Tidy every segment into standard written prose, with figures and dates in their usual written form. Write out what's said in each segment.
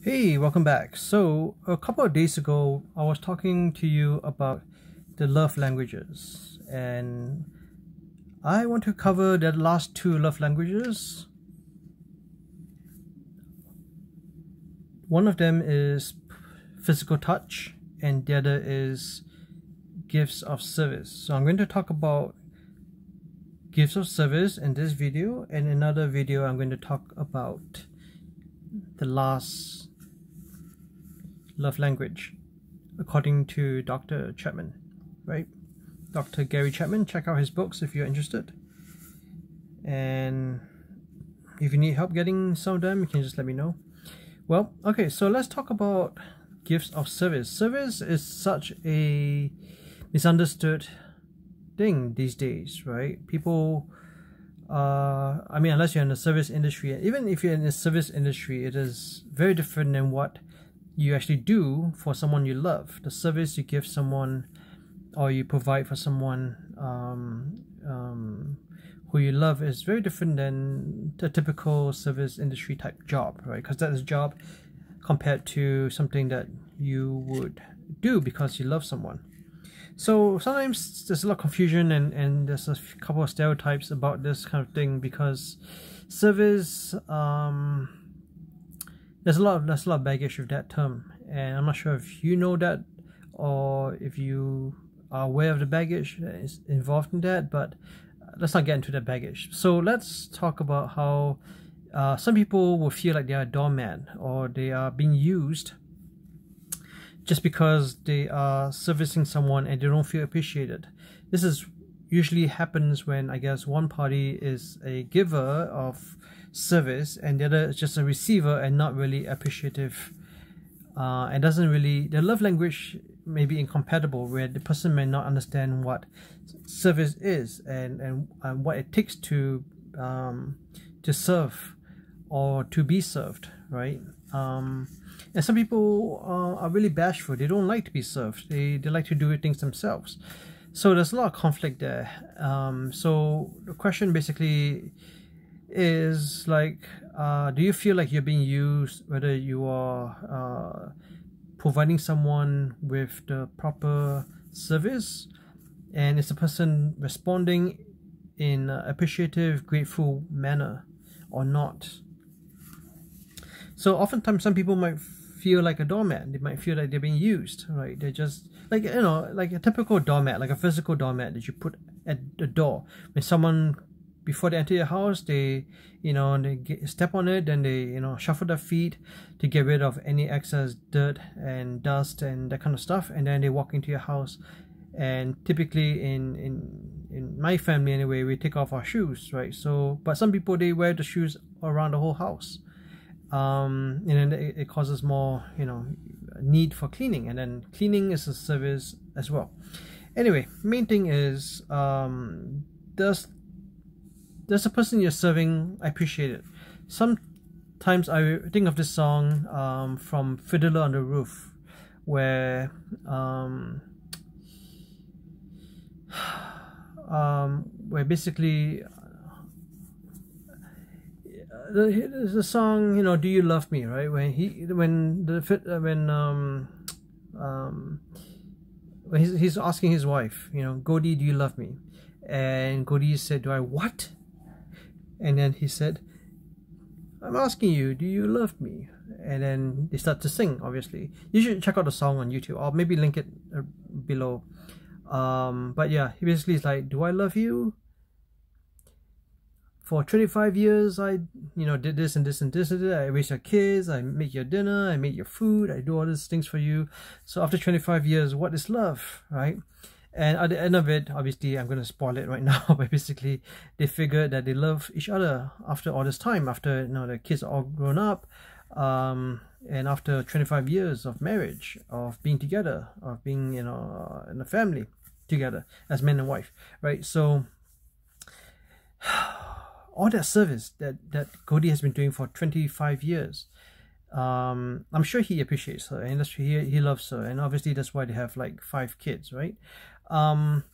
Hey, welcome back. So, a couple of days ago, I was talking to you about the love languages, and I want to cover the last two love languages. One of them is physical touch, and the other is gifts of service. So, I'm going to talk about gifts of service in this video, and in another video, I'm going to talk about the last love language according to Dr. Chapman, right? Dr. Gary Chapman. Check out his books if you're interested, and if you need help getting some of them, you can just let me know. Well, okay, so let's talk about gifts of service. Service is such a misunderstood thing these days, right? People I mean, unless you're in the service industry, even if you're in the service industry, it is very different than what you actually do for someone you love. The service you give someone or you provide for someone who you love is very different than the typical service industry type job, right? Because that is a job compared to something that you would do because you love someone. So sometimes there's a lot of confusion and there's a couple of stereotypes about this kind of thing, because service there's a lot of baggage with that term, and I'm not sure if you know that or if you are aware of the baggage that is involved in that, but let's not get into that baggage. So let's talk about how some people will feel like they are a doormat or they are being used just because they are servicing someone and they don't feel appreciated. This is usually happens when, I guess, one party is a giver of service and the other is just a receiver and not really appreciative, and doesn't really, the love language may be incompatible, where the person may not understand what service is and what it takes to serve or to be served, right? And some people are really bashful. They don't like to be served. They like to do things themselves. So there's a lot of conflict there. So the question basically is like, do you feel like you're being used, whether you are providing someone with the proper service, and is the person responding in an appreciative, grateful manner or not? So oftentimes some people might feel like a doormat. They might feel like they're being used, right? They're just like, you know, like a typical doormat, like a physical doormat that you put at the door. When someone, before they enter your house, they, you know, step on it, then they, you know, shuffle their feet to get rid of any excess dirt and dust and that kind of stuff, and then they walk into your house. And typically in my family anyway, we take off our shoes, right? So, but some people, they wear the shoes around the whole house. And then it causes more, you know, need for cleaning, and then cleaning is a service as well. Anyway, main thing is, does the person you're serving appreciate it? Sometimes I think of this song from Fiddler on the Roof, where basically the song, you know, "Do You Love Me," right? When he's asking his wife, you know, "Goldie, do you love me?" And Goldie said, "Do I what?" And then he said, "I'm asking you, do you love me?" And then they start to sing. Obviously, you should check out the song on YouTube. I'll maybe link it below. But yeah, he basically is like, "Do I love you? For 25 years, I, you know, did this and this and this and this. I raised your kids, I make your dinner, I make your food, I do all these things for you. So after 25 years, what is love, right?" And at the end of it, obviously, I'm going to spoil it right now, but basically, they figured that they love each other after all this time, after, you know, the kids are all grown up, and after 25 years of marriage, of being together, of being, you know, in a family together as man and wife, right? So all that service that Cody has been doing for 25 years, I'm sure he appreciates her, and he loves her, and obviously that's why they have like 5 kids, right? But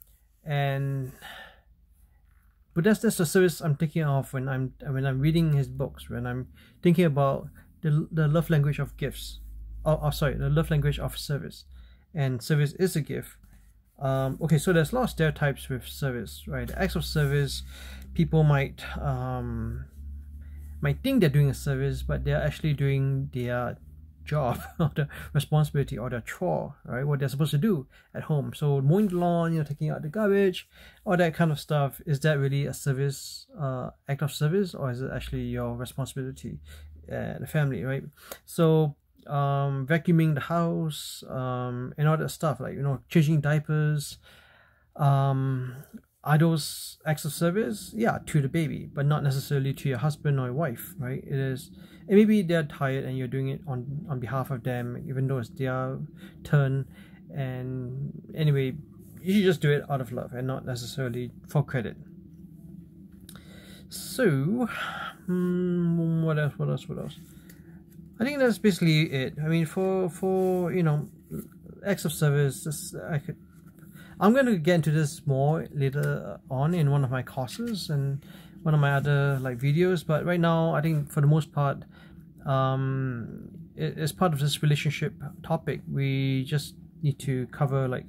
that's the service I'm thinking of when I'm reading his books, when I'm thinking about the love language of gifts. Oh, sorry, the love language of service, and service is a gift. Okay, so there's a lot of stereotypes with service, right? The acts of service, people might think they're doing a service, but they're actually doing their job or the responsibility or the chore, right? What they're supposed to do at home. So mowing the lawn, taking out the garbage, all that kind of stuff. Is that really a service, act of service, or is it actually your responsibility, the family, right? So vacuuming the house, and all that stuff, like changing diapers, are those acts of service? Yeah, to the baby, but not necessarily to your husband or your wife, right? It is, and maybe they're tired and you're doing it on behalf of them, even though it's their turn. And anyway, you should just do it out of love and not necessarily for credit. So what else? I think that's basically it. I mean, for acts of service, I'm going to get into this more later on in one of my courses and one of my other videos, but right now I think for the most part, as part of this relationship topic, we just need to cover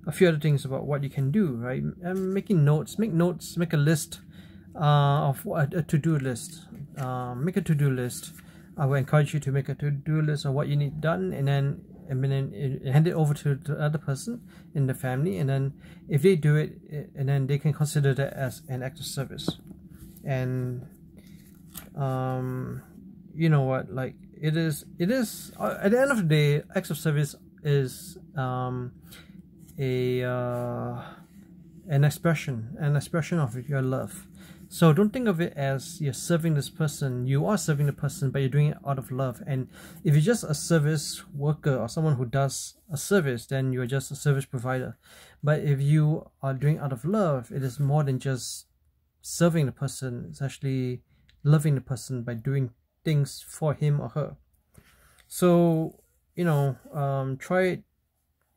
a few other things about what you can do, right? Making notes, make a list of a to-do list. Make a to-do list. I will encourage you to make a to-do list of what you need done, and then hand it over to the other person in the family, and then if they do it, and then they can consider that as an act of service. And you know what, it is at the end of the day, acts of service is an expression of your love. So don't think of it as you're serving this person. You are serving the person, but you're doing it out of love. And if you're just a service worker or someone who does a service, then you're just a service provider. But if you are doing it out of love, it is more than just serving the person. It's actually loving the person by doing things for him or her. So try it.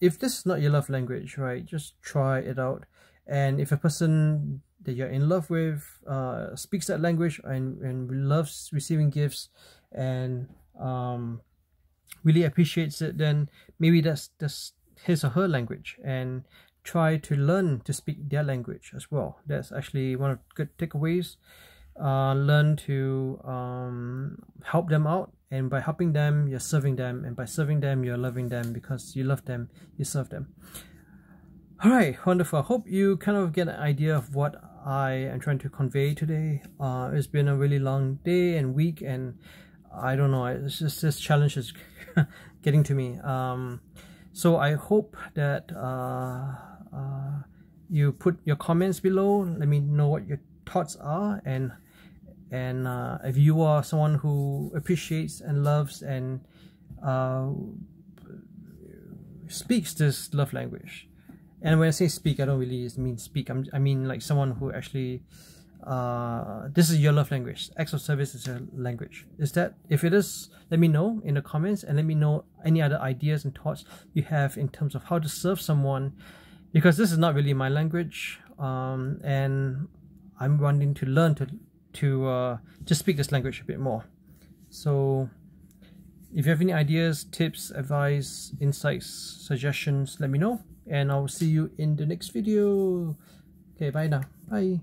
If this is not your love language, right, just try it out. And if a person that you're in love with speaks that language and loves receiving gifts and really appreciates it, then maybe that's his or her language, and try to learn to speak their language as well. That's actually one of the good takeaways. Learn to help them out, and by helping them, you're serving them, and by serving them, you're loving them, because you love them, you serve them. Alright, wonderful. I hope you kind of get an idea of what I am trying to convey today. It's been a really long day and week, and I don't know, it's just this challenge is getting to me. So I hope that you put your comments below. Let me know what your thoughts are, and if you are someone who appreciates and loves and speaks this love language. And when I say speak, I don't really mean speak. I mean someone who actually, this is your love language. Acts of service is a language. Is that? If it is, let me know in the comments, and let me know any other ideas and thoughts you have in terms of how to serve someone, because this is not really my language, and I'm wanting to learn to just speak this language a bit more. So if you have any ideas, tips, advice, insights, suggestions, let me know. And I'll see you in the next video. Okay, bye now. Bye.